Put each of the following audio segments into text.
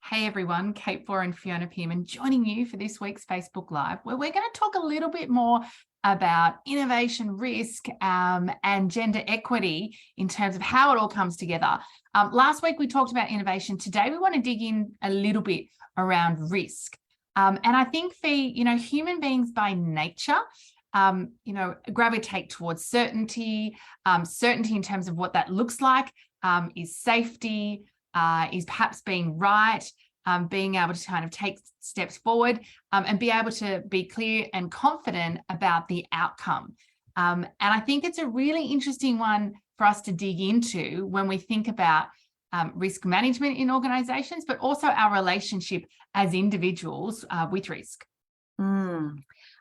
Hey everyone, Kate Bohr and Fiona Pearman joining you for this week's Facebook Live, where we're going to talk a little bit more about innovation, risk, and gender equity in terms of how it all comes together. Last week we talked about innovation. Today we want to dig in a little bit around risk. And I think human beings by nature, gravitate towards certainty, certainty in terms of what that looks like, is safety, is perhaps being right, being able to kind of take steps forward and be able to be clear and confident about the outcome. And I think it's a really interesting one for us to dig into when we think about risk management in organizations, but also our relationship as individuals with risk.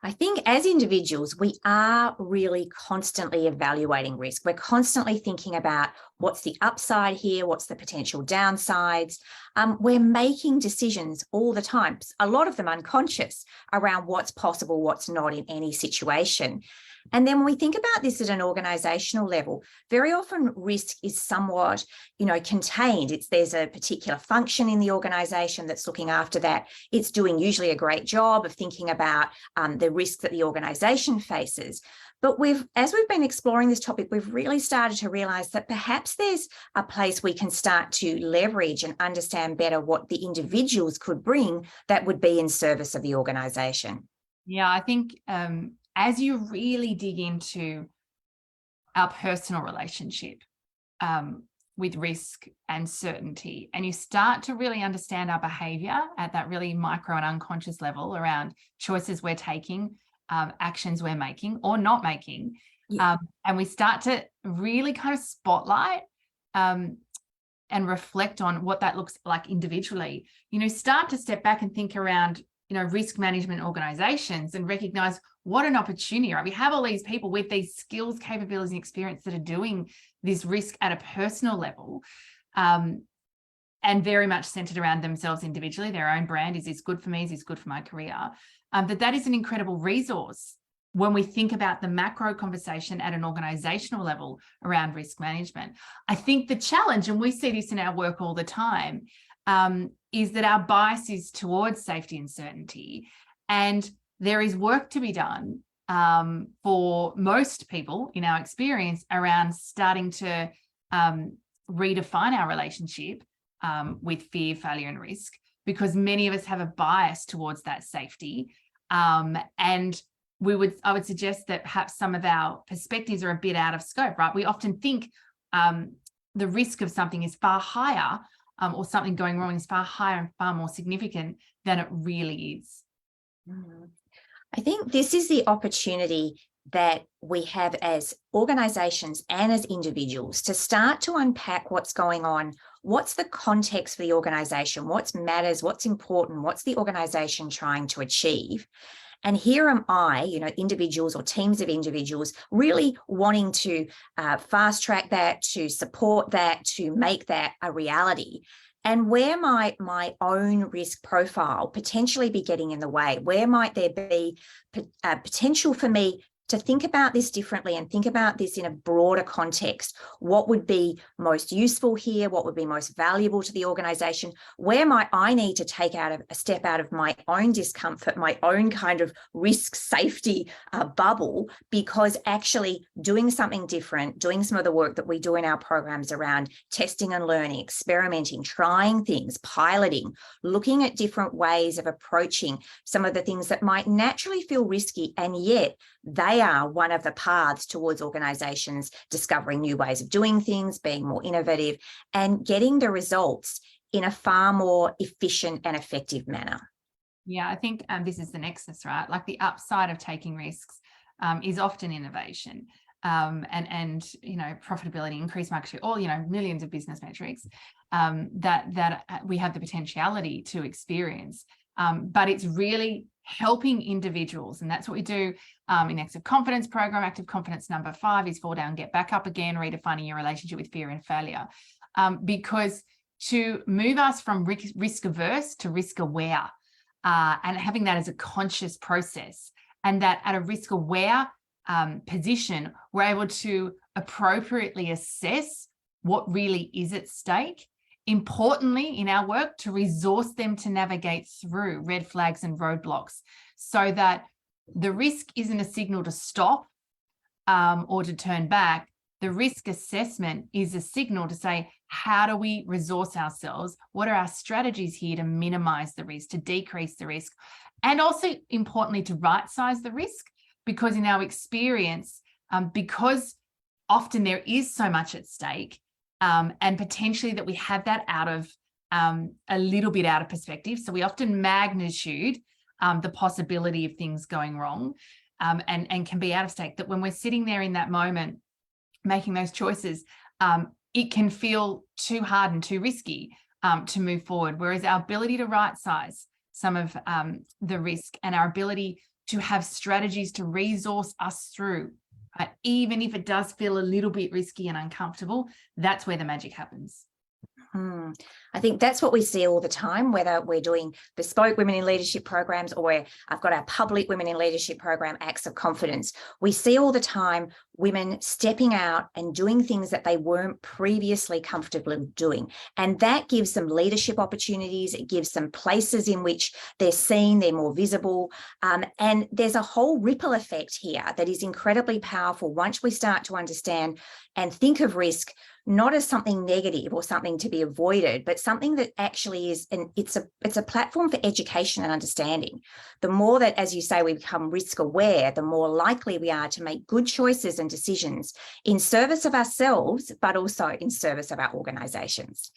I think as individuals, we are really constantly evaluating risk. We're constantly thinking about what's the upside here, what's the potential downsides. We're making decisions all the time, a lot of them unconscious, around what's possible, what's not in any situation. And then when we think about this at an organizational level, very often risk is somewhat, contained. There's a particular function in the organization that's looking after that. It's doing usually a great job of thinking about the risk that the organization faces. But as we've been exploring this topic, we've really started to realize that perhaps there's a place we can start to leverage and understand better what the individuals could bring that would be in service of the organization. Yeah, I think as you really dig into our personal relationship with risk and certainty, and you start to really understand our behavior at that really micro and unconscious level around choices we're taking, actions we're making or not making, and we start to really kind of spotlight and reflect on what that looks like individually, start to step back and think around risk management organizations and recognize what an opportunity, right? We have all these people with these skills, capabilities, and experience that are doing this risk at a personal level, and very much centered around themselves individually. Their own brand is this good for me? Is this good for my career? That is an incredible resource when we think about the macro conversation at an organizational level around risk management. I think the challenge, and we see this in our work all the time, is that our bias is towards safety and certainty. And there is work to be done for most people in our experience around starting to redefine our relationship with fear, failure, and risk, because many of us have a bias towards that safety. And I would suggest that perhaps some of our perspectives are a bit out of scope, right? We often think the risk of something is far higher, or something going wrong is far higher and far more significant than it really is. I think this is the opportunity that we have as organizations and as individuals to start to unpack what's going on. What's the context for the organization? What matters? What's important? What's the organization trying to achieve? And here am I, individuals or teams of individuals really wanting to fast track that, to support that, to make that a reality. And where might my own risk profile potentially be getting in the way? Where might there be potential for me to think about this differently and think about this in a broader context? What would be most useful here? What would be most valuable to the organization? Where might I need to take a step out of my own discomfort, my own kind of risk safety bubble, because actually doing something different, doing some of the work that we do in our programs around testing and learning, experimenting, trying things, piloting, looking at different ways of approaching some of the things that might naturally feel risky, and yet they are one of the paths towards organizations discovering new ways of doing things, being more innovative, and getting the results in a far more efficient and effective manner. Yeah, I think this is the nexus, right? Like the upside of taking risks is often innovation and profitability, increased market share, all millions of business metrics that we have the potentiality to experience. But it's really helping individuals, and that's what we do in Active Confidence program. Active Confidence number 5 is fall down, get back up again, redefining your relationship with fear and failure, because to move us from risk averse to risk aware, and having that as a conscious process, and that at a risk aware position, we're able to appropriately assess what really is at stake importantly in our work, to resource them to navigate through red flags and roadblocks, so that the risk isn't a signal to stop or to turn back. The risk assessment is a signal to say, how do we resource ourselves? What are our strategies here to minimize the risk, to decrease the risk? And also, importantly, to right-size the risk, because in our experience, because often there is so much at stake, and potentially that we have that out of a little bit out of perspective. So we often magnitude the possibility of things going wrong, and can be out of stake, that when we're sitting there in that moment making those choices, it can feel too hard and too risky to move forward. Whereas our ability to right size some of the risk, and our ability to have strategies to resource us through, even if it does feel a little bit risky and uncomfortable, that's where the magic happens. I think that's what we see all the time, whether we're doing bespoke women in leadership programs, or I've got our public women in leadership program, Acts of Confidence. We see all the time women stepping out and doing things that they weren't previously comfortable doing. And that gives them leadership opportunities. It gives them places in which they're seen, they're more visible. And there's a whole ripple effect here that is incredibly powerful once we start to understand and think of risk not as something negative or something to be avoided, but something that actually is, and it's a platform for education and understanding. The more that, as you say, we become risk aware, the more likely we are to make good choices and decisions in service of ourselves, but also in service of our organisations.